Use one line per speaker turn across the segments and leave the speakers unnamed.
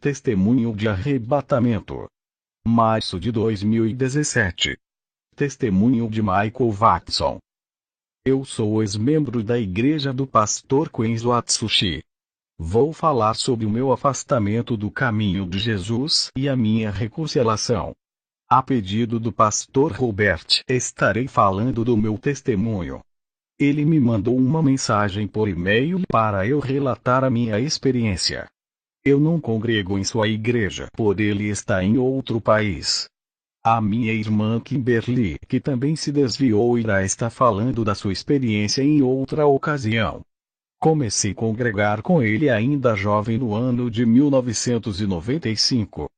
Testemunho de arrebatamento. Março de 2017. Testemunho de Michael Watson. Eu sou ex-membro da Igreja do Pastor Kenzo Atsushi. Vou falar sobre o meu afastamento do caminho de Jesus e a minha reconciliação. A pedido do pastor Robert, estarei falando do meu testemunho. Ele me mandou uma mensagem por e-mail para eu relatar a minha experiência. Eu não congrego em sua igreja, por ele está em outro país. A minha irmã Kimberly, que também se desviou, irá estar falando da sua experiência em outra ocasião. Comecei a congregar com ele ainda jovem no ano de 1995.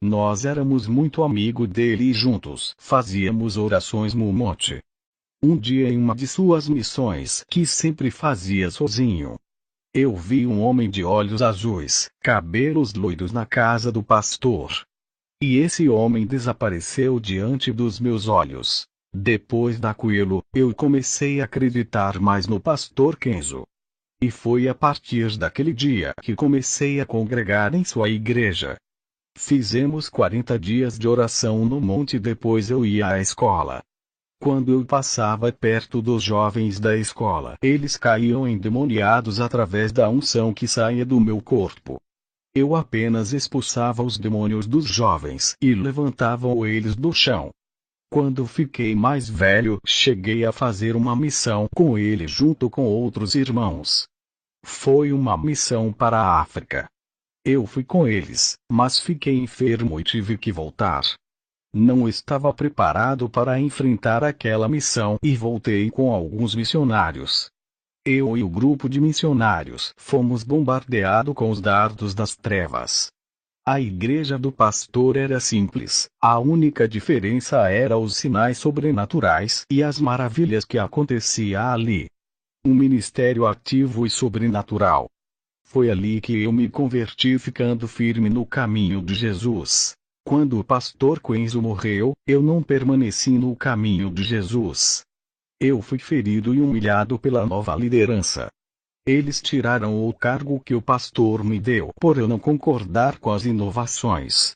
Nós éramos muito amigos dele e juntos fazíamos orações no monte. Um dia em uma de suas missões, que sempre fazia sozinho, eu vi um homem de olhos azuis, cabelos loiros na casa do pastor. E esse homem desapareceu diante dos meus olhos. Depois daquilo, eu comecei a acreditar mais no pastor Kenzo. E foi a partir daquele dia que comecei a congregar em sua igreja. Fizemos 40 dias de oração no monte, depois eu ia à escola. Quando eu passava perto dos jovens da escola, eles caíam endemoniados através da unção que saía do meu corpo. Eu apenas expulsava os demônios dos jovens e levantava eles do chão. Quando fiquei mais velho, cheguei a fazer uma missão com ele junto com outros irmãos. Foi uma missão para a África. Eu fui com eles, mas fiquei enfermo e tive que voltar. Não estava preparado para enfrentar aquela missão e voltei com alguns missionários. Eu e o grupo de missionários fomos bombardeados com os dardos das trevas. A igreja do pastor era simples, a única diferença era os sinais sobrenaturais e as maravilhas que acontecia ali. Um ministério ativo e sobrenatural. Foi ali que eu me converti, ficando firme no caminho de Jesus. Quando o pastor Kenzo morreu, eu não permaneci no caminho de Jesus. Eu fui ferido e humilhado pela nova liderança. Eles tiraram o cargo que o pastor me deu por eu não concordar com as inovações.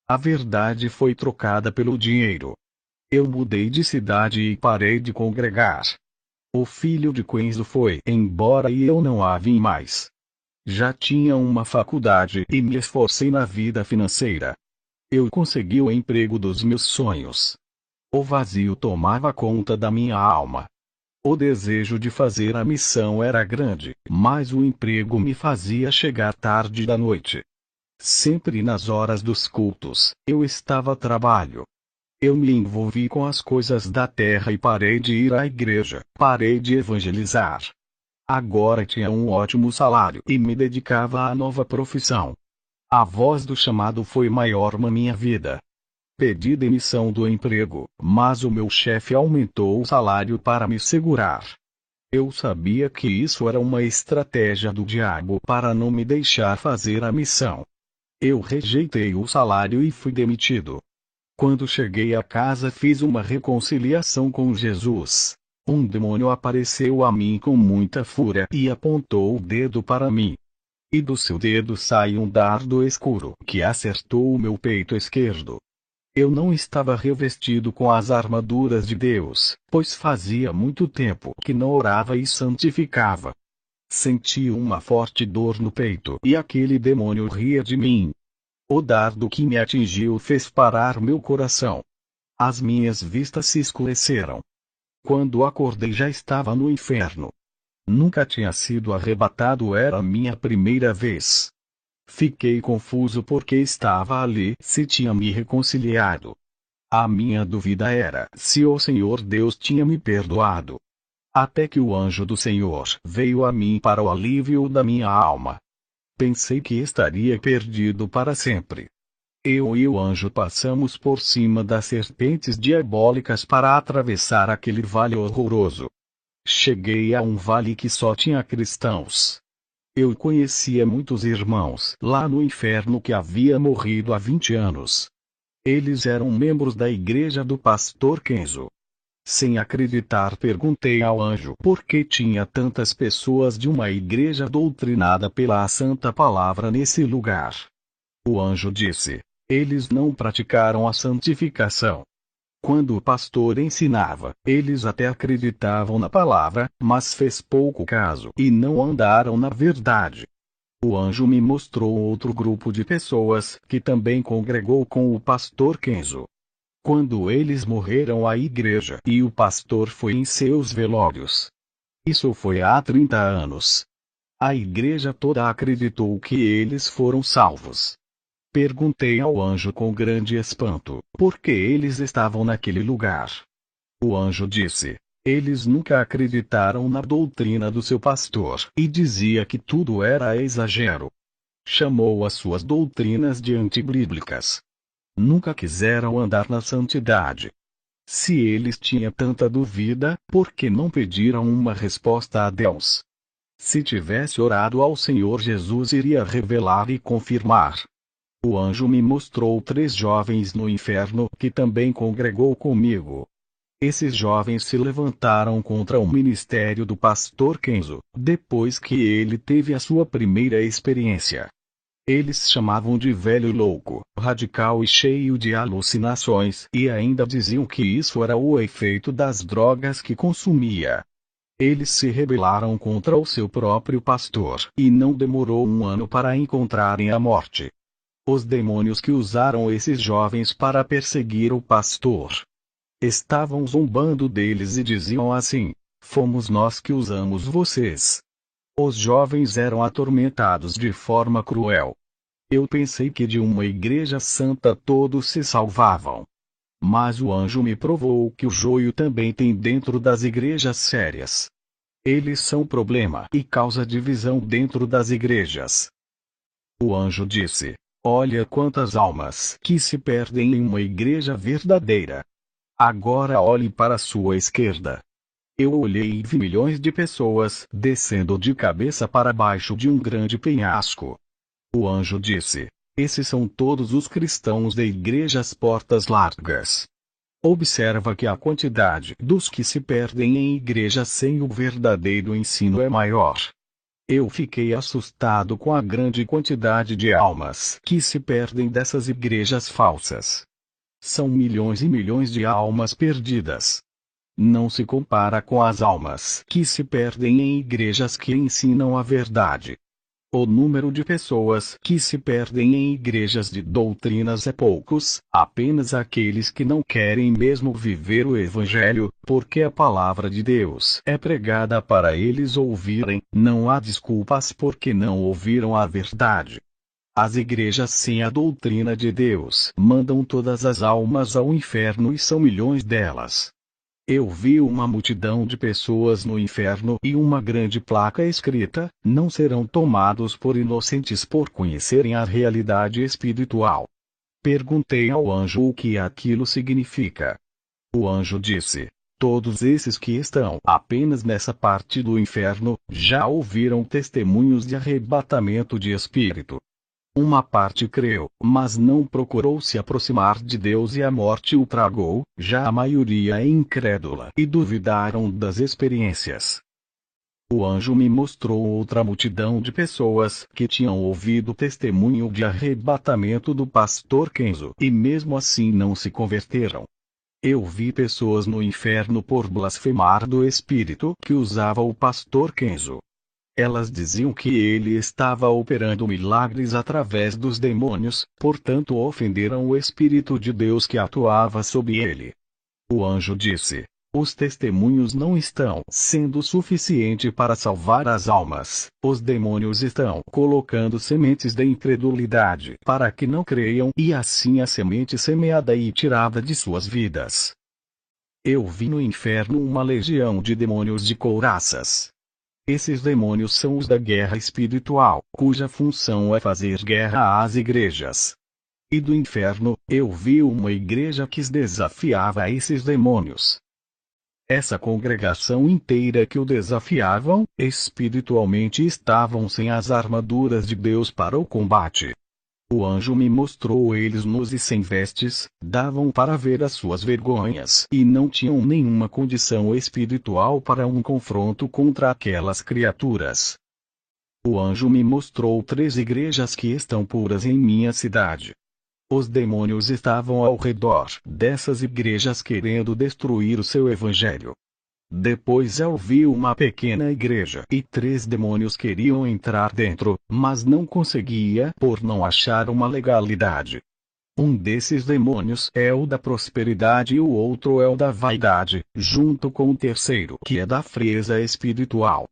A verdade foi trocada pelo dinheiro. Eu mudei de cidade e parei de congregar. O filho de Kenzo foi embora e eu não a vi mais. Já tinha uma faculdade e me esforcei na vida financeira. Eu consegui o emprego dos meus sonhos. O vazio tomava conta da minha alma. O desejo de fazer a missão era grande, mas o emprego me fazia chegar tarde da noite. Sempre nas horas dos cultos, eu estava a trabalho. Eu me envolvi com as coisas da terra e parei de ir à igreja, parei de evangelizar. Agora tinha um ótimo salário e me dedicava à nova profissão. A voz do chamado foi maior na minha vida. Pedi demissão do emprego, mas o meu chefe aumentou o salário para me segurar. Eu sabia que isso era uma estratégia do diabo para não me deixar fazer a missão. Eu rejeitei o salário e fui demitido. Quando cheguei a casa, fiz uma reconciliação com Jesus. Um demônio apareceu a mim com muita fúria e apontou o dedo para mim. E do seu dedo saiu um dardo escuro que acertou o meu peito esquerdo. Eu não estava revestido com as armaduras de Deus, pois fazia muito tempo que não orava e santificava. Senti uma forte dor no peito e aquele demônio ria de mim. O dardo que me atingiu fez parar meu coração. As minhas vistas se escureceram. Quando acordei já estava no inferno. Nunca tinha sido arrebatado, era minha primeira vez. Fiquei confuso porque estava ali, se tinha me reconciliado. A minha dúvida era se o Senhor Deus tinha me perdoado. Até que o anjo do Senhor veio a mim para o alívio da minha alma. Pensei que estaria perdido para sempre. Eu e o anjo passamos por cima das serpentes diabólicas para atravessar aquele vale horroroso. Cheguei a um vale que só tinha cristãos. Eu conhecia muitos irmãos lá no inferno que haviam morrido há 20 anos. Eles eram membros da igreja do pastor Kenzo. Sem acreditar, perguntei ao anjo por que tinha tantas pessoas de uma igreja doutrinada pela santa palavra nesse lugar. O anjo disse: eles não praticaram a santificação. Quando o pastor ensinava, eles até acreditavam na palavra, mas fez pouco caso e não andaram na verdade. O anjo me mostrou outro grupo de pessoas que também congregou com o pastor Kenzo. Quando eles morreram, a igreja e o pastor foi em seus velórios. Isso foi há 30 anos. A igreja toda acreditou que eles foram salvos. Perguntei ao anjo com grande espanto, por que eles estavam naquele lugar. O anjo disse: eles nunca acreditaram na doutrina do seu pastor, e dizia que tudo era exagero. Chamou as suas doutrinas de antibíblicas. Nunca quiseram andar na santidade. Se eles tinham tanta dúvida, por que não pediram uma resposta a Deus? Se tivesse orado ao Senhor, Jesus iria revelar e confirmar. O anjo me mostrou 3 jovens no inferno que também congregou comigo. Esses jovens se levantaram contra o ministério do pastor Kenzo, depois que ele teve a sua primeira experiência. Eles chamavam de velho louco, radical e cheio de alucinações, e ainda diziam que isso era o efeito das drogas que consumia. Eles se rebelaram contra o seu próprio pastor, e não demorou 1 ano para encontrarem a morte. Os demônios que usaram esses jovens para perseguir o pastor estavam zombando deles e diziam assim: fomos nós que usamos vocês. Os jovens eram atormentados de forma cruel. Eu pensei que de uma igreja santa todos se salvavam. Mas o anjo me provou que o joio também tem dentro das igrejas sérias. Eles são problema e causa divisão dentro das igrejas. O anjo disse: olha quantas almas que se perdem em uma igreja verdadeira. Agora olhe para a sua esquerda. Eu olhei e vi milhões de pessoas descendo de cabeça para baixo de um grande penhasco. O anjo disse: esses são todos os cristãos da igrejas portas largas. Observa que a quantidade dos que se perdem em igrejas sem o verdadeiro ensino é maior. Eu fiquei assustado com a grande quantidade de almas que se perdem dessas igrejas falsas. São milhões e milhões de almas perdidas. Não se compara com as almas que se perdem em igrejas que ensinam a verdade. O número de pessoas que se perdem em igrejas de doutrinas é poucos, apenas aqueles que não querem mesmo viver o Evangelho, porque a palavra de Deus é pregada para eles ouvirem, não há desculpas porque não ouviram a verdade. As igrejas sem a doutrina de Deus mandam todas as almas ao inferno e são milhões delas. Eu vi uma multidão de pessoas no inferno e uma grande placa escrita: não serão tomados por inocentes por conhecerem a realidade espiritual. Perguntei ao anjo o que aquilo significa. O anjo disse: todos esses que estão apenas nessa parte do inferno, já ouviram testemunhos de arrebatamento de espírito. Uma parte creu, mas não procurou se aproximar de Deus e a morte o tragou, já a maioria é incrédula e duvidaram das experiências. O anjo me mostrou outra multidão de pessoas que tinham ouvido o testemunho de arrebatamento do pastor Kenzo e mesmo assim não se converteram. Eu vi pessoas no inferno por blasfemar do espírito que usava o pastor Kenzo. Elas diziam que ele estava operando milagres através dos demônios, portanto ofenderam o Espírito de Deus que atuava sobre ele. O anjo disse: os testemunhos não estão sendo suficiente para salvar as almas, os demônios estão colocando sementes da incredulidade para que não creiam e assim a semente semeada e tirada de suas vidas. Eu vi no inferno uma legião de demônios de couraças. Esses demônios são os da guerra espiritual, cuja função é fazer guerra às igrejas. E do inferno, eu vi uma igreja que desafiava esses demônios. Essa congregação inteira que o desafiavam, espiritualmente estavam sem as armaduras de Deus para o combate. O anjo me mostrou eles nus e sem vestes, davam para ver as suas vergonhas e não tinham nenhuma condição espiritual para um confronto contra aquelas criaturas. O anjo me mostrou 3 igrejas que estão puras em minha cidade. Os demônios estavam ao redor dessas igrejas querendo destruir o seu evangelho. Depois eu vi uma pequena igreja e 3 demônios queriam entrar dentro, mas não conseguia por não achar uma legalidade. Um desses demônios é o da prosperidade e o outro é o da vaidade, junto com o terceiro que é da frieza espiritual.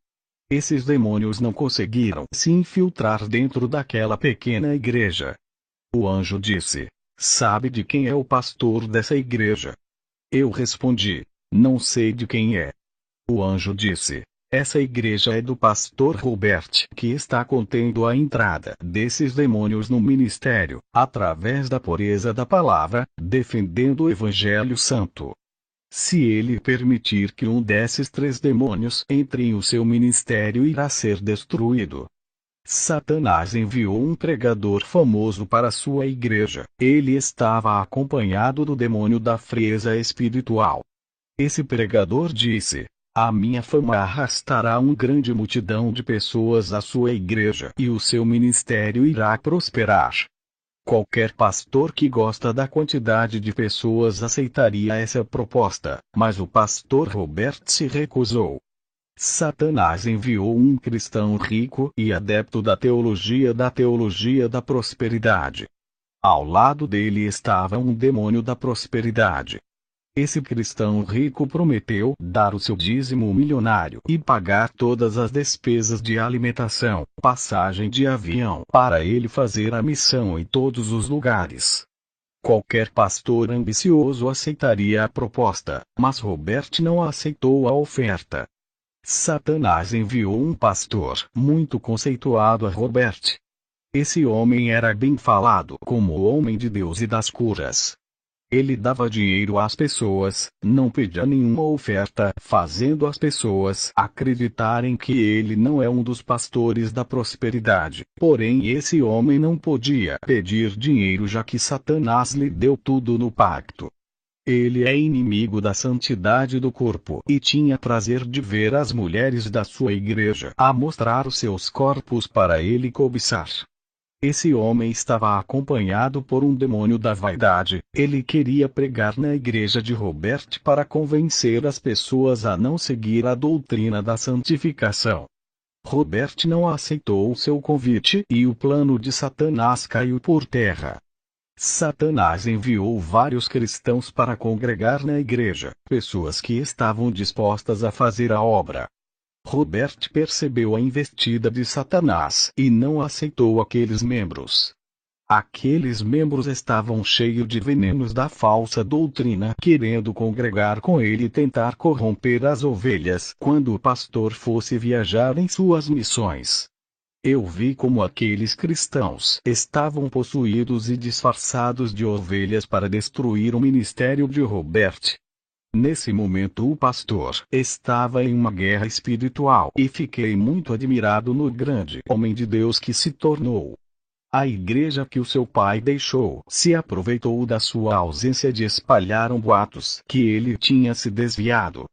Esses demônios não conseguiram se infiltrar dentro daquela pequena igreja. O anjo disse: "Sabe de quem é o pastor dessa igreja?" Eu respondi: "Não sei de quem é." O anjo disse: "Essa igreja é do pastor Robert, que está contendo a entrada desses demônios no ministério, através da pureza da palavra, defendendo o Evangelho Santo. Se ele permitir que um desses 3 demônios entre em o seu ministério, irá ser destruído." Satanás enviou um pregador famoso para sua igreja. Ele estava acompanhado do demônio da frieza espiritual. Esse pregador disse: "A minha fama arrastará uma grande multidão de pessoas à sua igreja e o seu ministério irá prosperar." Qualquer pastor que gosta da quantidade de pessoas aceitaria essa proposta, mas o pastor Robert se recusou. Satanás enviou um cristão rico e adepto da teologia da prosperidade. Ao lado dele estava um demônio da prosperidade. Esse cristão rico prometeu dar o seu dízimo milionário e pagar todas as despesas de alimentação, passagem de avião, para ele fazer a missão em todos os lugares. Qualquer pastor ambicioso aceitaria a proposta, mas Robert não aceitou a oferta. Satanás enviou um pastor muito conceituado a Robert. Esse homem era bem falado como o homem de Deus e das curas. Ele dava dinheiro às pessoas, não pedia nenhuma oferta, fazendo as pessoas acreditarem que ele não é um dos pastores da prosperidade. Porém, esse homem não podia pedir dinheiro, já que Satanás lhe deu tudo no pacto. Ele é inimigo da santidade do corpo e tinha prazer de ver as mulheres da sua igreja a mostrar os seus corpos para ele cobiçar. Esse homem estava acompanhado por um demônio da vaidade. Ele queria pregar na igreja de Robert para convencer as pessoas a não seguir a doutrina da santificação. Robert não aceitou seu convite e o plano de Satanás caiu por terra. Satanás enviou vários cristãos para congregar na igreja, pessoas que estavam dispostas a fazer a obra. Robert percebeu a investida de Satanás e não aceitou aqueles membros. Aqueles membros estavam cheios de venenos da falsa doutrina, querendo congregar com ele e tentar corromper as ovelhas quando o pastor fosse viajar em suas missões. Eu vi como aqueles cristãos estavam possuídos e disfarçados de ovelhas para destruir o ministério de Robert. Nesse momento o pastor estava em uma guerra espiritual e fiquei muito admirado no grande homem de Deus que se tornou. A igreja que o seu pai deixou se aproveitou da sua ausência de espalhar boatos que ele tinha se desviado.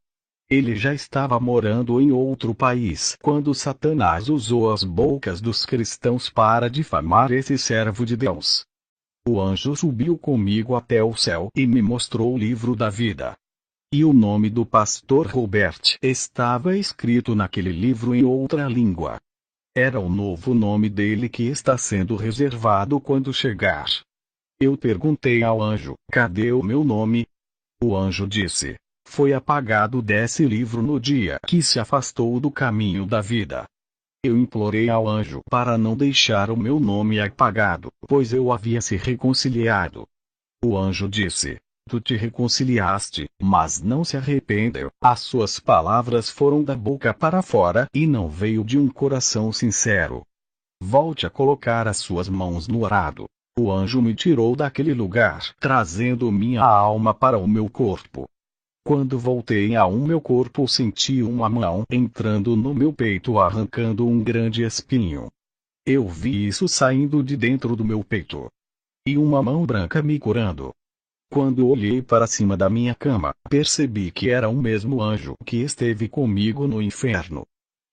Ele já estava morando em outro país quando Satanás usou as bocas dos cristãos para difamar esse servo de Deus. O anjo subiu comigo até o céu e me mostrou o livro da vida. E o nome do pastor Robert estava escrito naquele livro em outra língua. Era o novo nome dele que está sendo reservado quando chegar. Eu perguntei ao anjo: "Cadê o meu nome?" O anjo disse: "Foi apagado desse livro no dia que se afastou do caminho da vida." Eu implorei ao anjo para não deixar o meu nome apagado, pois eu havia se reconciliado. O anjo disse: "Tu te reconciliaste, mas não se arrependeu. As suas palavras foram da boca para fora e não veio de um coração sincero. Volte a colocar as suas mãos no arado." O anjo me tirou daquele lugar, trazendo minha alma para o meu corpo. Quando voltei ao meu corpo, senti uma mão entrando no meu peito, arrancando um grande espinho. Eu vi isso saindo de dentro do meu peito. E uma mão branca me curando. Quando olhei para cima da minha cama, percebi que era o mesmo anjo que esteve comigo no inferno.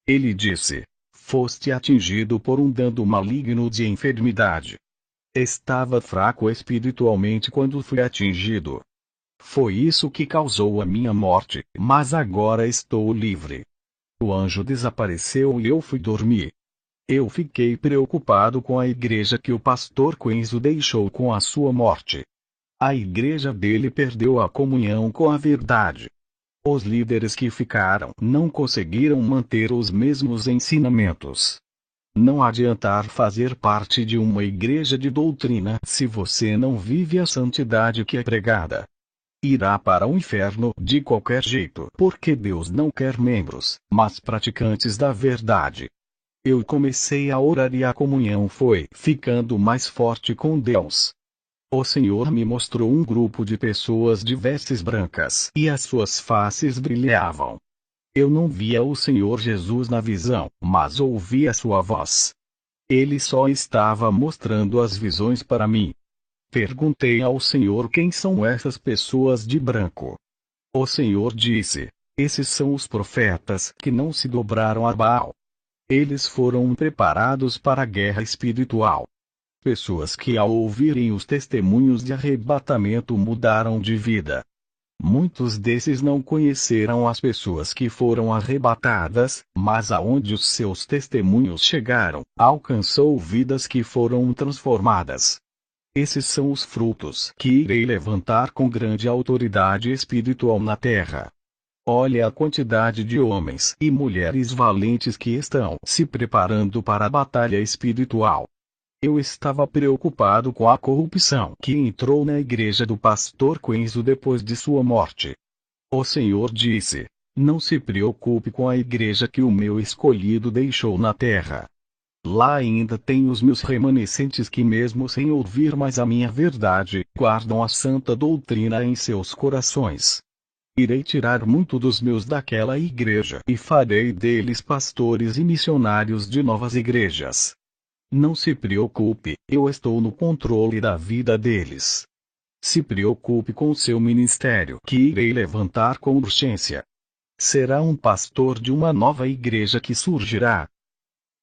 Ele disse: Foste atingido por um dano maligno de enfermidade. Estava fraco espiritualmente quando fui atingido. Foi isso que causou a minha morte, mas agora estou livre. O anjo desapareceu e eu fui dormir. Eu fiquei preocupado com a igreja que o pastor Quenzo deixou com a sua morte. A igreja dele perdeu a comunhão com a verdade. Os líderes que ficaram não conseguiram manter os mesmos ensinamentos. Não adiantar fazer parte de uma igreja de doutrina se você não vive a santidade que é pregada. Irá para o inferno de qualquer jeito, porque Deus não quer membros, mas praticantes da verdade. Eu comecei a orar e a comunhão foi ficando mais forte com Deus. O Senhor me mostrou um grupo de pessoas de vestes brancas e as suas faces brilhavam. Eu não via o Senhor Jesus na visão, mas ouvia sua voz. Ele só estava mostrando as visões para mim. Perguntei ao Senhor quem são essas pessoas de branco. O Senhor disse: esses são os profetas que não se dobraram a Baal. Eles foram preparados para a guerra espiritual. Pessoas que ao ouvirem os testemunhos de arrebatamento mudaram de vida. Muitos desses não conheceram as pessoas que foram arrebatadas, mas aonde os seus testemunhos chegaram, alcançou vidas que foram transformadas. Esses são os frutos que irei levantar com grande autoridade espiritual na terra. Olha a quantidade de homens e mulheres valentes que estão se preparando para a batalha espiritual. Eu estava preocupado com a corrupção que entrou na igreja do pastor Quenzo depois de sua morte. O Senhor disse: não se preocupe com a igreja que o meu escolhido deixou na terra. Lá ainda tem os meus remanescentes que, mesmo sem ouvir mais a minha verdade, guardam a santa doutrina em seus corações. Irei tirar muito dos meus daquela igreja e farei deles pastores e missionários de novas igrejas. Não se preocupe, eu estou no controle da vida deles. Se preocupe com seu ministério, que irei levantar com urgência. Será um pastor de uma nova igreja que surgirá.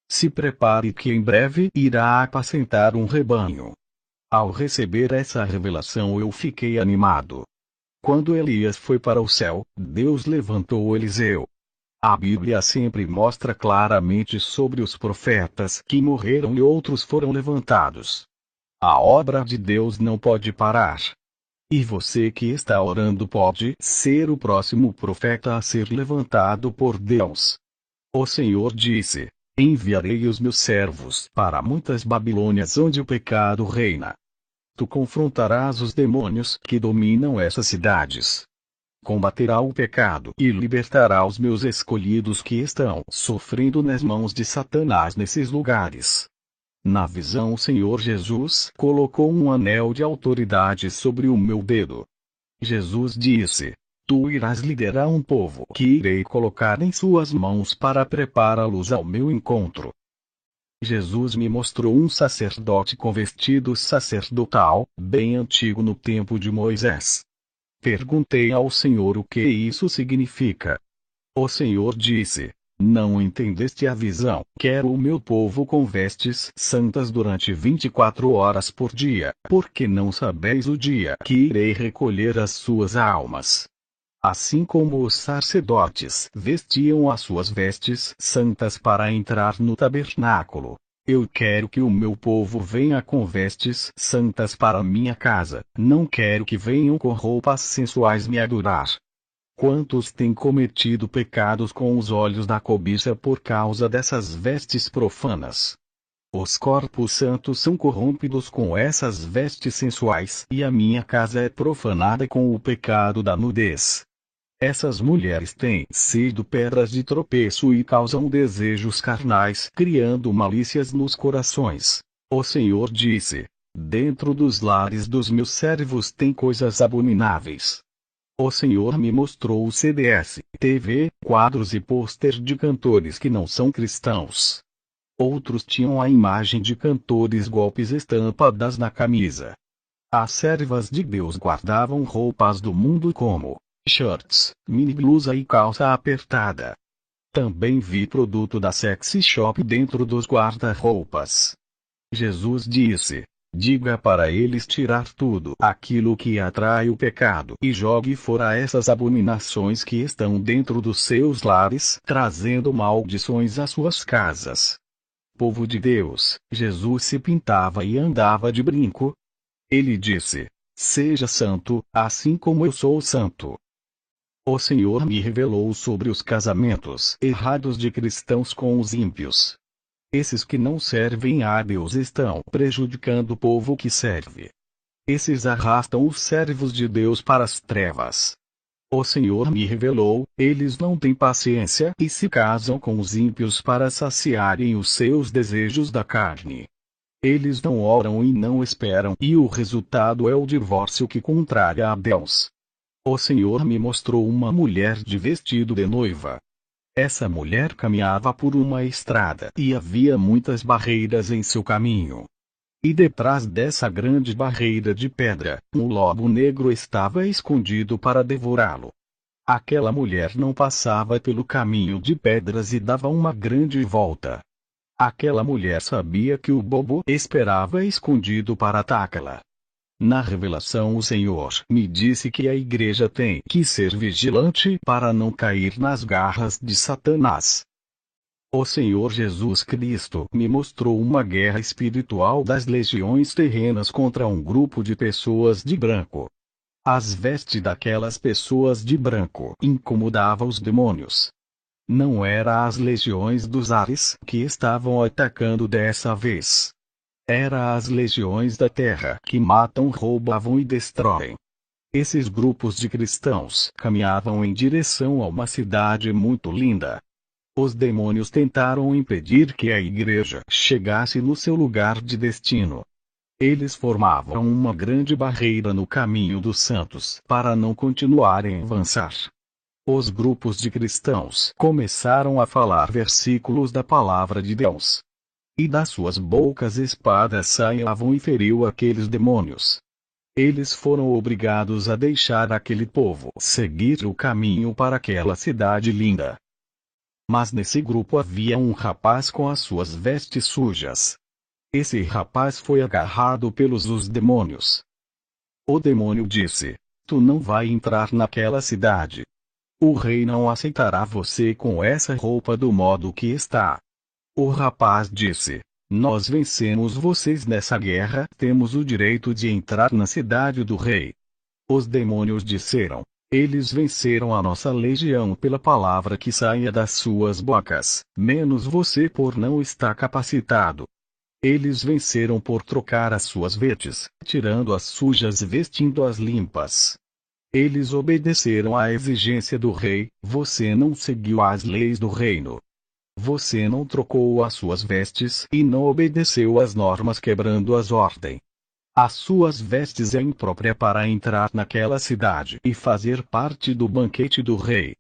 Se prepare que em breve irá apacentar um rebanho. Ao receber essa revelação eu fiquei animado. Quando Elias foi para o céu, Deus levantou Eliseu. A Bíblia sempre mostra claramente sobre os profetas que morreram e outros foram levantados. A obra de Deus não pode parar. E você que está orando pode ser o próximo profeta a ser levantado por Deus. O Senhor disse: enviarei os meus servos para muitas Babilônias onde o pecado reina. Tu confrontarás os demônios que dominam essas cidades. Combaterá o pecado e libertará os meus escolhidos que estão sofrendo nas mãos de Satanás nesses lugares. Na visão, o Senhor Jesus colocou um anel de autoridade sobre o meu dedo. Jesus disse: tu irás liderar um povo que irei colocar em suas mãos para prepará-los ao meu encontro. Jesus me mostrou um sacerdote com vestido sacerdotal, bem antigo no tempo de Moisés. Perguntei ao Senhor o que isso significa. O Senhor disse: não entendeste a visão? Quero o meu povo com vestes santas durante 24 horas por dia, porque não sabeis o dia que irei recolher as suas almas. Assim como os sacerdotes vestiam as suas vestes santas para entrar no tabernáculo, eu quero que o meu povo venha com vestes santas para minha casa, não quero que venham com roupas sensuais me adorar. Quantos têm cometido pecados com os olhos da cobiça por causa dessas vestes profanas? Os corpos santos são corrompidos com essas vestes sensuais, e a minha casa é profanada com o pecado da nudez. Essas mulheres têm sido pedras de tropeço e causam desejos carnais, criando malícias nos corações. O Senhor disse: dentro dos lares dos meus servos tem coisas abomináveis. O Senhor me mostrou CDs, TV, quadros e pôster de cantores que não são cristãos. Outros tinham a imagem de cantores golpes estampadas na camisa. As servas de Deus guardavam roupas do mundo como shorts, mini blusa e calça apertada. Também vi produto da sexy shop dentro dos guarda-roupas. Jesus disse: diga para eles tirar tudo aquilo que atrai o pecado e jogue fora essas abominações que estão dentro dos seus lares, trazendo maldições às suas casas. Povo de Deus, Jesus se pintava e andava de brinco. Ele disse: seja santo, assim como eu sou santo. O Senhor me revelou sobre os casamentos errados de cristãos com os ímpios. Esses que não servem a Deus estão prejudicando o povo que serve. Esses arrastam os servos de Deus para as trevas. O Senhor me revelou, eles não têm paciência e se casam com os ímpios para saciarem os seus desejos da carne. Eles não oram e não esperam, e o resultado é o divórcio que contraria a Deus. O Senhor me mostrou uma mulher de vestido de noiva. Essa mulher caminhava por uma estrada e havia muitas barreiras em seu caminho. E detrás dessa grande barreira de pedra, um lobo negro estava escondido para devorá-lo. Aquela mulher não passava pelo caminho de pedras e dava uma grande volta. Aquela mulher sabia que o bobo esperava escondido para atacá-la. Na revelação o Senhor me disse que a igreja tem que ser vigilante para não cair nas garras de Satanás. O Senhor Jesus Cristo me mostrou uma guerra espiritual das legiões terrenas contra um grupo de pessoas de branco. As vestes daquelas pessoas de branco incomodavam os demônios. Não eram as legiões dos ares que estavam atacando dessa vez. Era as legiões da terra que matam, roubavam e destroem. Esses grupos de cristãos caminhavam em direção a uma cidade muito linda. Os demônios tentaram impedir que a igreja chegasse no seu lugar de destino. Eles formavam uma grande barreira no caminho dos santos para não continuarem a avançar. Os grupos de cristãos começaram a falar versículos da palavra de Deus. E das suas bocas espadas saíam e feriu aqueles demônios. Eles foram obrigados a deixar aquele povo seguir o caminho para aquela cidade linda. Mas nesse grupo havia um rapaz com as suas vestes sujas. Esse rapaz foi agarrado pelos os demônios. O demônio disse: tu não vai entrar naquela cidade. O rei não aceitará você com essa roupa do modo que está. O rapaz disse: nós vencemos vocês nessa guerra, temos o direito de entrar na cidade do rei. Os demônios disseram: eles venceram a nossa legião pela palavra que saía das suas bocas, menos você por não estar capacitado. Eles venceram por trocar as suas vestes, tirando as sujas e vestindo as limpas. Eles obedeceram à exigência do rei, você não seguiu as leis do reino. Você não trocou as suas vestes e não obedeceu às normas quebrando as ordens. As suas vestes é imprópria para entrar naquela cidade e fazer parte do banquete do rei.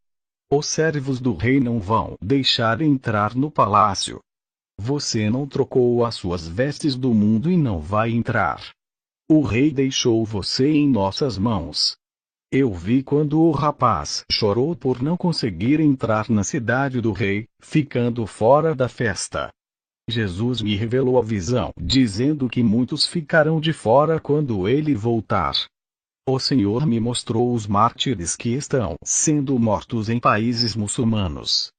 Os servos do rei não vão deixar entrar no palácio. Você não trocou as suas vestes do mundo e não vai entrar. O rei deixou você em nossas mãos. Eu vi quando o rapaz chorou por não conseguir entrar na cidade do rei, ficando fora da festa. Jesus me revelou a visão, dizendo que muitos ficarão de fora quando ele voltar. O Senhor me mostrou os mártires que estão sendo mortos em países muçulmanos.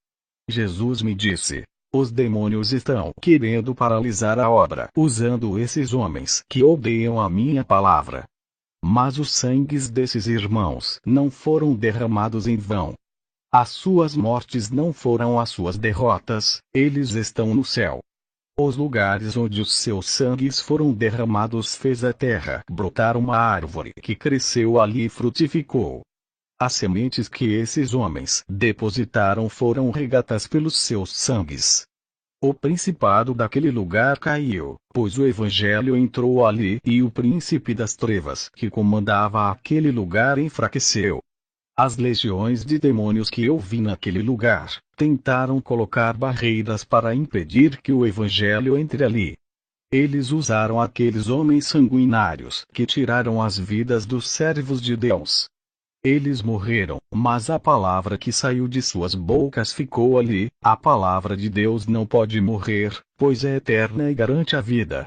Jesus me disse: os demônios estão querendo paralisar a obra, usando esses homens que odeiam a minha palavra. Mas os sangues desses irmãos não foram derramados em vão. As suas mortes não foram as suas derrotas, eles estão no céu. Os lugares onde os seus sangues foram derramados fez a terra brotar uma árvore que cresceu ali e frutificou. As sementes que esses homens depositaram foram regadas pelos seus sangues. O principado daquele lugar caiu, pois o evangelho entrou ali e o príncipe das trevas que comandava aquele lugar enfraqueceu. As legiões de demônios que eu vi naquele lugar tentaram colocar barreiras para impedir que o evangelho entre ali. Eles usaram aqueles homens sanguinários que tiraram as vidas dos servos de Deus. Eles morreram, mas a palavra que saiu de suas bocas ficou ali. A palavra de Deus não pode morrer, pois é eterna e garante a vida.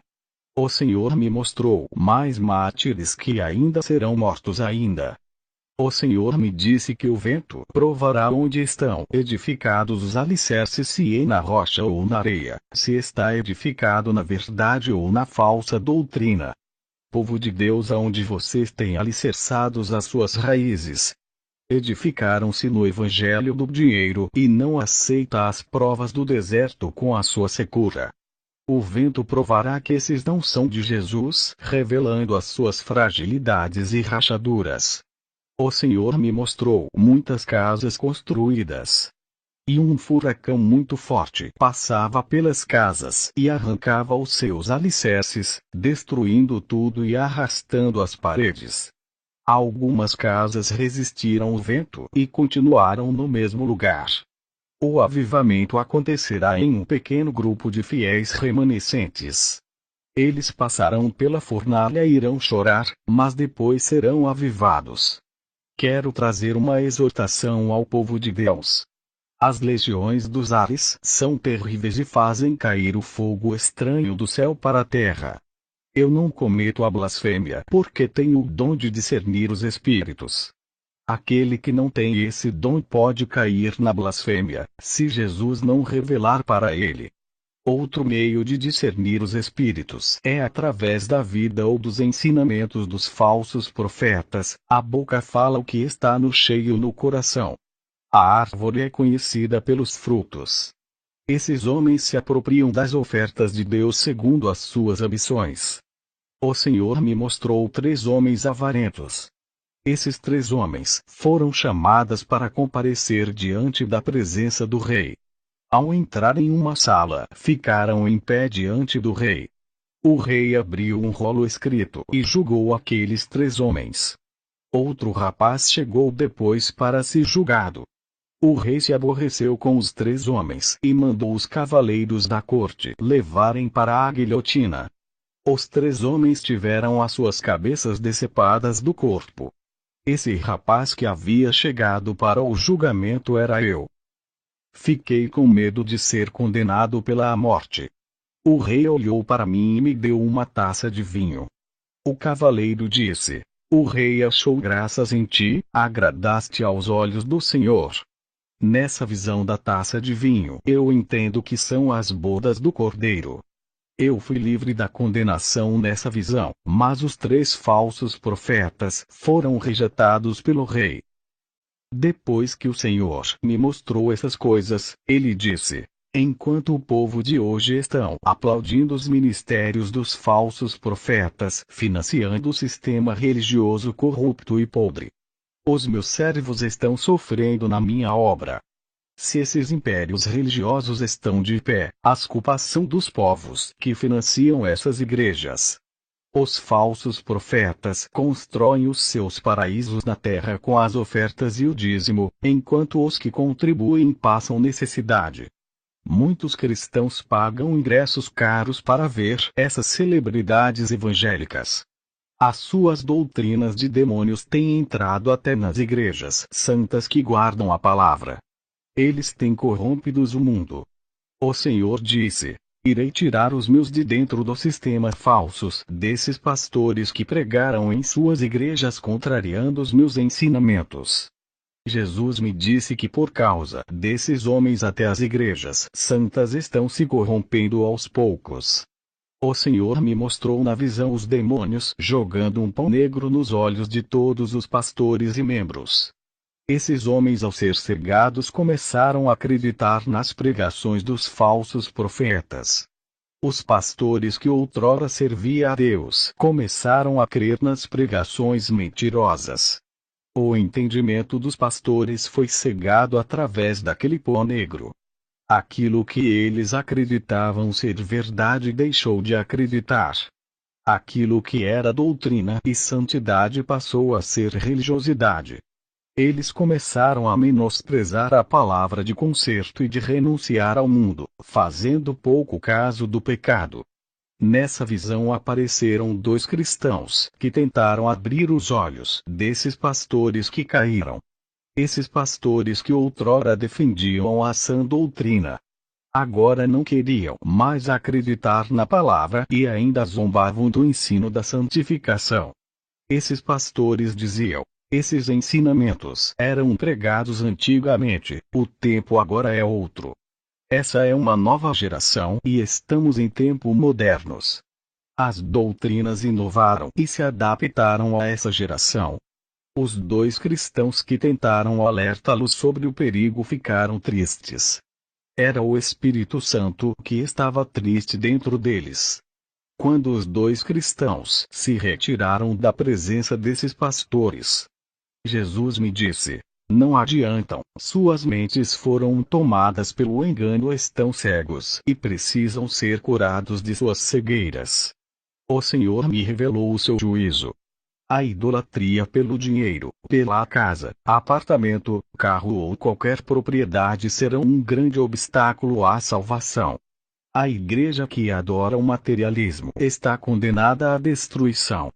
O Senhor me mostrou mais mártires que ainda serão mortos ainda. O Senhor me disse que o vento provará onde estão edificados os alicerces, se é na rocha ou na areia, se está edificado na verdade ou na falsa doutrina. Povo de Deus, aonde vocês têm alicerçados as suas raízes? Edificaram-se no evangelho do dinheiro e não aceita as provas do deserto com a sua secura. O vento provará que esses não são de Jesus, revelando as suas fragilidades e rachaduras. O Senhor me mostrou muitas casas construídas. E um furacão muito forte passava pelas casas e arrancava os seus alicerces, destruindo tudo e arrastando as paredes. Algumas casas resistiram ao vento e continuaram no mesmo lugar. O avivamento acontecerá em um pequeno grupo de fiéis remanescentes. Eles passarão pela fornalha e irão chorar, mas depois serão avivados. Quero trazer uma exortação ao povo de Deus. As legiões dos ares são terríveis e fazem cair o fogo estranho do céu para a terra. Eu não cometo a blasfêmia porque tenho o dom de discernir os espíritos. Aquele que não tem esse dom pode cair na blasfêmia, se Jesus não revelar para ele. Outro meio de discernir os espíritos é através da vida ou dos ensinamentos dos falsos profetas. A boca fala o que está no cheio no coração. A árvore é conhecida pelos frutos. Esses homens se apropriam das ofertas de Deus segundo as suas ambições. O Senhor me mostrou 3 homens avarentos. Esses 3 homens foram chamados para comparecer diante da presença do rei. Ao entrar em uma sala, ficaram em pé diante do rei. O rei abriu um rolo escrito e julgou aqueles 3 homens. Outro rapaz chegou depois para ser julgado. O rei se aborreceu com os 3 homens e mandou os cavaleiros da corte levarem para a guilhotina. Os 3 homens tiveram as suas cabeças decepadas do corpo. Esse rapaz que havia chegado para o julgamento era eu. Fiquei com medo de ser condenado pela morte. O rei olhou para mim e me deu uma taça de vinho. O cavaleiro disse: O rei achou graças em ti, agradaste aos olhos do Senhor. Nessa visão da taça de vinho, eu entendo que são as bodas do Cordeiro. Eu fui livre da condenação nessa visão, mas os 3 falsos profetas foram rejeitados pelo rei. Depois que o Senhor me mostrou essas coisas, ele disse: enquanto o povo de hoje estão aplaudindo os ministérios dos falsos profetas, financiando o sistema religioso corrupto e podre, os meus servos estão sofrendo na minha obra. Se esses impérios religiosos estão de pé, as culpas são dos povos que financiam essas igrejas. Os falsos profetas constroem os seus paraísos na terra com as ofertas e o dízimo, enquanto os que contribuem passam necessidade. Muitos cristãos pagam ingressos caros para ver essas celebridades evangélicas. As suas doutrinas de demônios têm entrado até nas igrejas santas que guardam a palavra. Eles têm corrompidos o mundo. O Senhor disse: irei tirar os meus de dentro do sistema falsos desses pastores que pregaram em suas igrejas contrariando os meus ensinamentos. Jesus me disse que por causa desses homens até as igrejas santas estão se corrompendo aos poucos. O Senhor me mostrou na visão os demônios jogando um pão negro nos olhos de todos os pastores e membros. Esses homens, ao ser cegados, começaram a acreditar nas pregações dos falsos profetas. Os pastores que outrora serviam a Deus começaram a crer nas pregações mentirosas. O entendimento dos pastores foi cegado através daquele pó negro. Aquilo que eles acreditavam ser verdade deixou de acreditar. Aquilo que era doutrina e santidade passou a ser religiosidade. Eles começaram a menosprezar a palavra de conserto e de renunciar ao mundo, fazendo pouco caso do pecado. Nessa visão apareceram dois cristãos que tentaram abrir os olhos desses pastores que caíram. Esses pastores que outrora defendiam a sã doutrina, agora não queriam mais acreditar na palavra e ainda zombavam do ensino da santificação. Esses pastores diziam: esses ensinamentos eram pregados antigamente, o tempo agora é outro. Essa é uma nova geração e estamos em tempos modernos. As doutrinas inovaram e se adaptaram a essa geração. Os dois cristãos que tentaram alertá-los sobre o perigo ficaram tristes. Era o Espírito Santo que estava triste dentro deles. Quando os dois cristãos se retiraram da presença desses pastores, Jesus me disse: não adiantam, suas mentes foram tomadas pelo engano, estão cegos e precisam ser curados de suas cegueiras. O Senhor me revelou o seu juízo. A idolatria pelo dinheiro, pela casa, apartamento, carro ou qualquer propriedade serão um grande obstáculo à salvação. A igreja que adora o materialismo está condenada à destruição.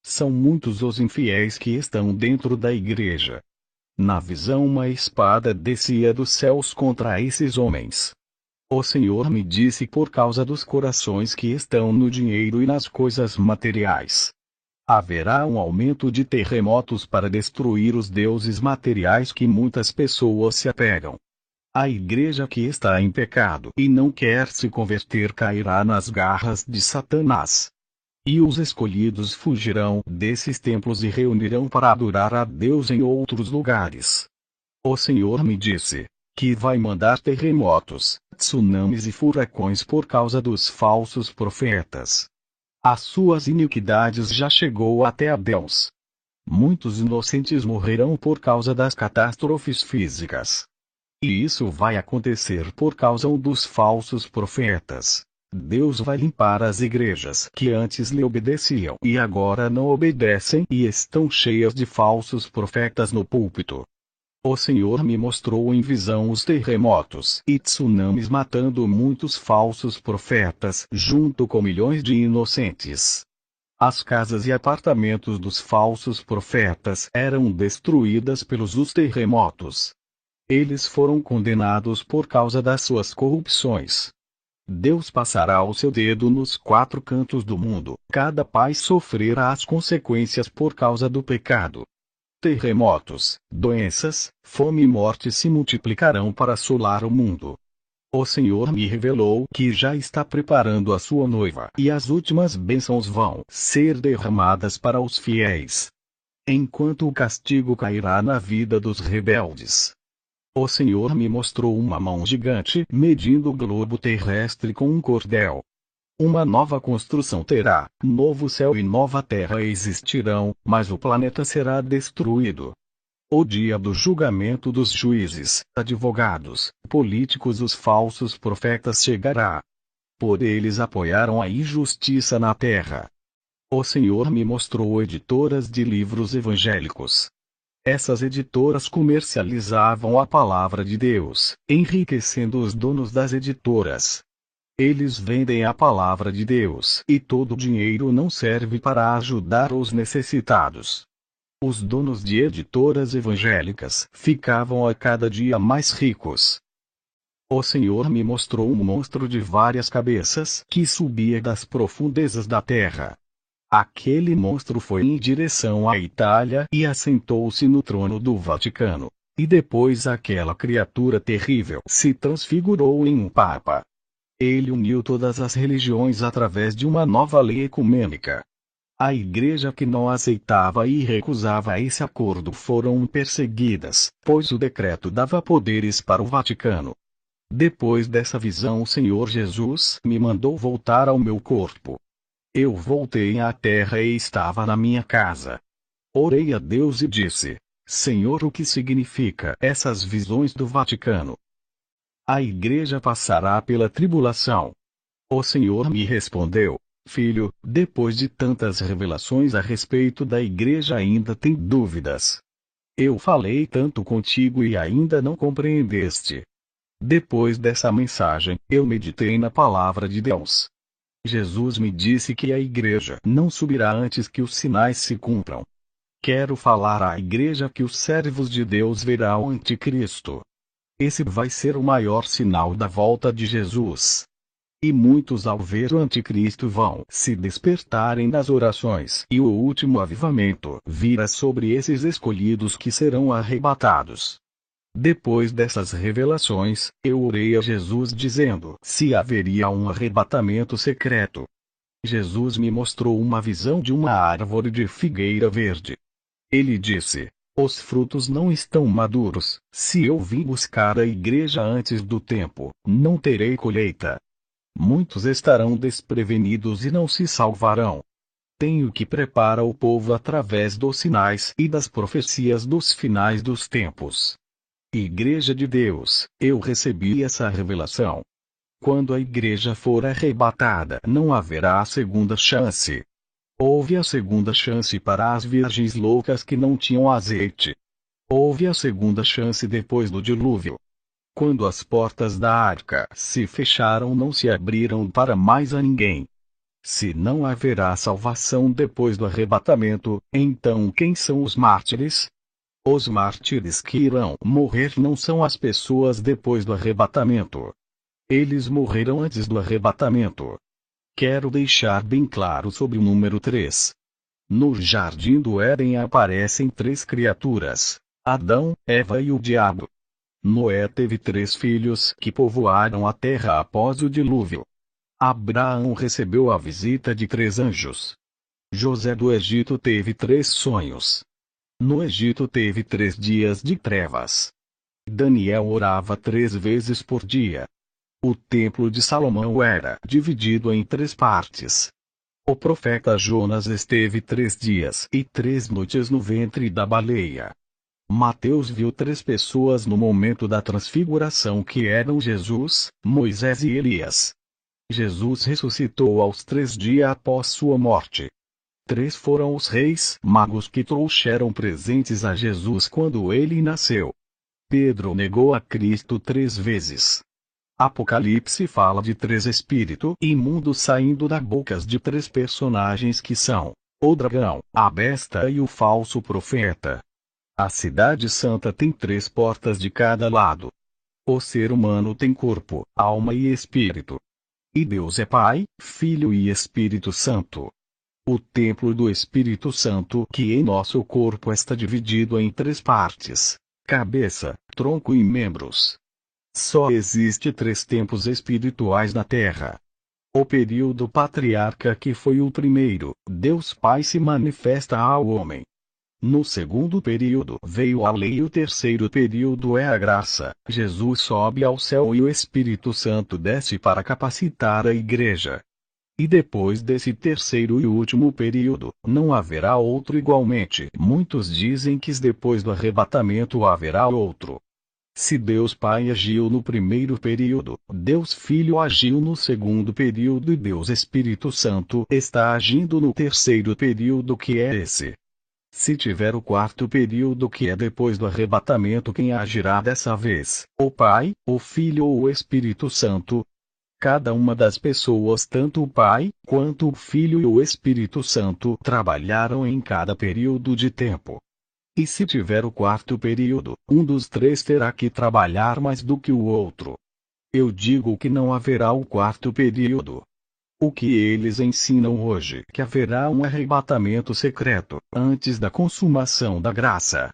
São muitos os infiéis que estão dentro da igreja. Na visão, uma espada descia dos céus contra esses homens. O Senhor me disse: por causa dos corações que estão no dinheiro e nas coisas materiais, haverá um aumento de terremotos para destruir os deuses materiais que muitas pessoas se apegam. A igreja que está em pecado e não quer se converter cairá nas garras de Satanás. E os escolhidos fugirão desses templos e reunirão para adorar a Deus em outros lugares. O Senhor me disse que vai mandar terremotos, tsunamis e furacões por causa dos falsos profetas. As suas iniquidades já chegou até a Deus. Muitos inocentes morrerão por causa das catástrofes físicas. E isso vai acontecer por causa dos falsos profetas. Deus vai limpar as igrejas que antes lhe obedeciam e agora não obedecem e estão cheias de falsos profetas no púlpito. O Senhor me mostrou em visão os terremotos e tsunamis matando muitos falsos profetas, junto com milhões de inocentes. As casas e apartamentos dos falsos profetas eram destruídas pelos terremotos. Eles foram condenados por causa das suas corrupções. Deus passará o seu dedo nos quatro cantos do mundo, cada país sofrerá as consequências por causa do pecado. Terremotos, doenças, fome e morte se multiplicarão para assolar o mundo. O Senhor me revelou que já está preparando a sua noiva e as últimas bênçãos vão ser derramadas para os fiéis, enquanto o castigo cairá na vida dos rebeldes. O Senhor me mostrou uma mão gigante medindo o globo terrestre com um cordel. Uma nova construção terá, novo céu e nova terra existirão, mas o planeta será destruído. O dia do julgamento dos juízes, advogados, políticos, os falsos profetas chegará. Por eles apoiaram a injustiça na terra. O Senhor me mostrou editoras de livros evangélicos. Essas editoras comercializavam a palavra de Deus, enriquecendo os donos das editoras. Eles vendem a palavra de Deus e todo o dinheiro não serve para ajudar os necessitados. Os donos de editoras evangélicas ficavam a cada dia mais ricos. O Senhor me mostrou um monstro de várias cabeças que subia das profundezas da terra. Aquele monstro foi em direção à Itália e assentou-se no trono do Vaticano. E depois aquela criatura terrível se transfigurou em um papa. Ele uniu todas as religiões através de uma nova lei ecumênica. A igreja que não aceitava e recusava esse acordo foram perseguidas, pois o decreto dava poderes para o Vaticano. Depois dessa visão, o Senhor Jesus me mandou voltar ao meu corpo. Eu voltei à terra e estava na minha casa. Orei a Deus e disse: Senhor, o que significa essas visões do Vaticano? A igreja passará pela tribulação. O Senhor me respondeu: Filho, depois de tantas revelações a respeito da igreja ainda tem dúvidas. Eu falei tanto contigo e ainda não compreendeste. Depois dessa mensagem, eu meditei na palavra de Deus. Jesus me disse que a igreja não subirá antes que os sinais se cumpram. Quero falar à igreja que os servos de Deus verão o anticristo. Esse vai ser o maior sinal da volta de Jesus. E muitos ao ver o anticristo vão se despertarem nas orações, e o último avivamento virá sobre esses escolhidos que serão arrebatados. Depois dessas revelações, eu orei a Jesus dizendo se haveria um arrebatamento secreto. Jesus me mostrou uma visão de uma árvore de figueira verde. Ele disse: os frutos não estão maduros. Se eu vim buscar a igreja antes do tempo, não terei colheita. Muitos estarão desprevenidos e não se salvarão. Tenho que preparar o povo através dos sinais e das profecias dos finais dos tempos. Igreja de Deus, eu recebi essa revelação. Quando a igreja for arrebatada, não haverá a segunda chance. Houve a segunda chance para as virgens loucas que não tinham azeite. Houve a segunda chance depois do dilúvio. Quando as portas da arca se fecharam, não se abriram para mais a ninguém. Se não haverá salvação depois do arrebatamento, então quem são os mártires? Os mártires que irão morrer não são as pessoas depois do arrebatamento. Eles morreram antes do arrebatamento. Quero deixar bem claro sobre o número 3. No jardim do Éden aparecem 3 criaturas: Adão, Eva e o diabo. Noé teve 3 filhos que povoaram a terra após o dilúvio. Abraão recebeu a visita de 3 anjos. José do Egito teve 3 sonhos. No Egito teve 3 dias de trevas. Daniel orava 3 vezes por dia. O templo de Salomão era dividido em 3 partes. O profeta Jonas esteve 3 dias e 3 noites no ventre da baleia. Mateus viu 3 pessoas no momento da transfiguração que eram Jesus, Moisés e Elias. Jesus ressuscitou aos 3 dias após sua morte. 3 foram os reis magos que trouxeram presentes a Jesus quando ele nasceu. Pedro negou a Cristo 3 vezes. Apocalipse fala de 3 espíritos imundos saindo das bocas de 3 personagens que são o dragão, a besta e o falso profeta. A cidade santa tem 3 portas de cada lado. O ser humano tem corpo, alma e espírito. E Deus é Pai, Filho e Espírito Santo. O templo do Espírito Santo que em nosso corpo está dividido em 3 partes: cabeça, tronco e membros. Só existe 3 tempos espirituais na Terra. O período patriarca, que foi o primeiro, Deus Pai se manifesta ao homem. No segundo período veio a lei e o terceiro período é a graça. Jesus sobe ao céu e o Espírito Santo desce para capacitar a igreja. E depois desse terceiro e último período, não haverá outro igualmente. Muitos dizem que depois do arrebatamento haverá outro. Se Deus Pai agiu no primeiro período, Deus Filho agiu no segundo período e Deus Espírito Santo está agindo no terceiro período, que é esse. Se tiver o quarto período, que é depois do arrebatamento, quem agirá dessa vez? O Pai, o Filho ou o Espírito Santo? Cada uma das pessoas, tanto o Pai, quanto o Filho e o Espírito Santo, trabalharam em cada período de tempo. E se tiver o quarto período, um dos 3 terá que trabalhar mais do que o outro. Eu digo que não haverá o quarto período. O que eles ensinam hoje, que haverá um arrebatamento secreto, antes da consumação da graça.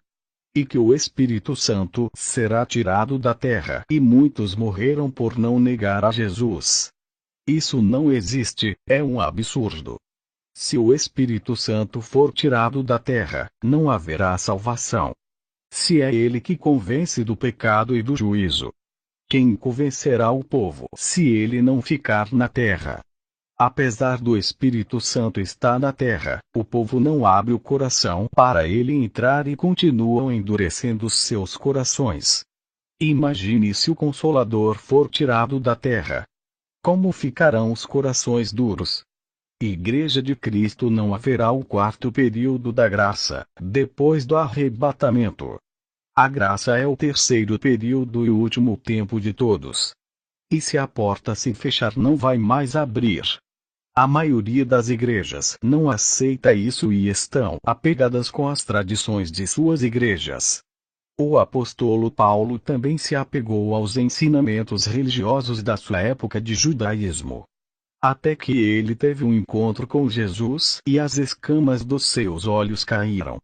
E que o Espírito Santo será tirado da terra, e muitos morreram por não negar a Jesus. Isso não existe, é um absurdo. Se o Espírito Santo for tirado da terra, não haverá salvação. Se é ele que convence do pecado e do juízo, quem convencerá o povo se ele não ficar na terra? Apesar do Espírito Santo estar na terra, o povo não abre o coração para ele entrar e continuam endurecendo seus corações. Imagine se o Consolador for tirado da terra. Como ficarão os corações duros? Igreja de Cristo, não haverá o quarto período da graça, depois do arrebatamento. A graça é o terceiro período e o último tempo de todos. E se a porta se fechar, não vai mais abrir. A maioria das igrejas não aceita isso e estão apegadas com as tradições de suas igrejas. O apóstolo Paulo também se apegou aos ensinamentos religiosos da sua época de judaísmo. Até que ele teve um encontro com Jesus e as escamas dos seus olhos caíram.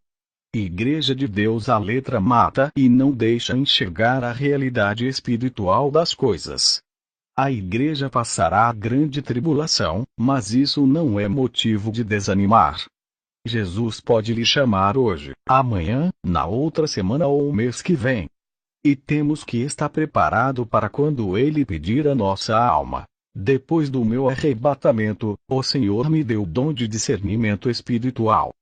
Igreja de Deus, a letra mata e não deixa enxergar a realidade espiritual das coisas. A igreja passará a grande tribulação, mas isso não é motivo de desanimar. Jesus pode lhe chamar hoje, amanhã, na outra semana ou o mês que vem. E temos que estar preparado para quando ele pedir a nossa alma. Depois do meu arrebatamento, o Senhor me deu o dom de discernimento espiritual.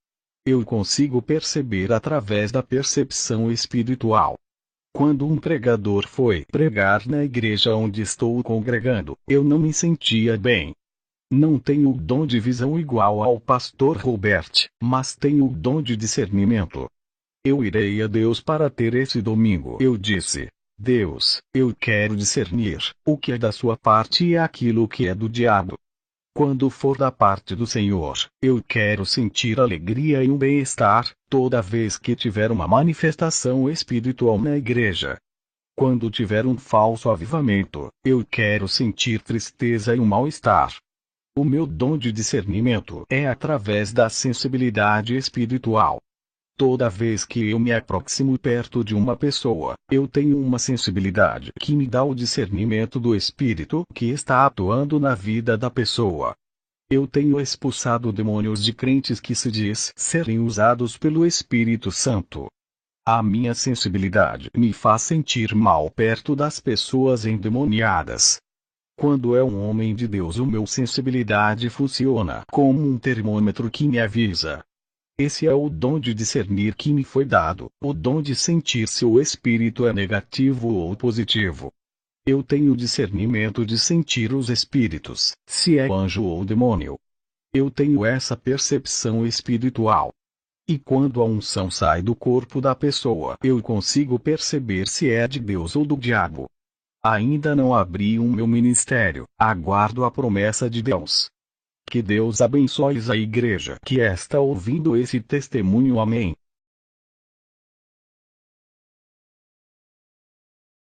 Eu consigo perceber através da percepção espiritual. Quando um pregador foi pregar na igreja onde estou congregando, eu não me sentia bem. Não tenho o dom de visão igual ao pastor Robert, mas tenho o dom de discernimento. Eu irei a Deus para ter esse domingo. Eu disse: Deus, eu quero discernir o que é da sua parte e aquilo que é do diabo. Quando for da parte do Senhor, eu quero sentir alegria e um bem-estar, toda vez que tiver uma manifestação espiritual na igreja. Quando tiver um falso avivamento, eu quero sentir tristeza e um mal-estar. O meu dom de discernimento é através da sensibilidade espiritual. Toda vez que eu me aproximo perto de uma pessoa, eu tenho uma sensibilidade que me dá o discernimento do Espírito que está atuando na vida da pessoa. Eu tenho expulsado demônios de crentes que se diz serem usados pelo Espírito Santo. A minha sensibilidade me faz sentir mal perto das pessoas endemoniadas. Quando é um homem de Deus, o meu sensibilidade funciona como um termômetro que me avisa. Esse é o dom de discernir que me foi dado, o dom de sentir se o espírito é negativo ou positivo. Eu tenho discernimento de sentir os espíritos, se é anjo ou demônio. Eu tenho essa percepção espiritual. E quando a unção sai do corpo da pessoa, eu consigo perceber se é de Deus ou do diabo. Ainda não abri o meu ministério, aguardo a promessa de Deus. Que Deus abençoe a igreja que está ouvindo esse testemunho. Amém.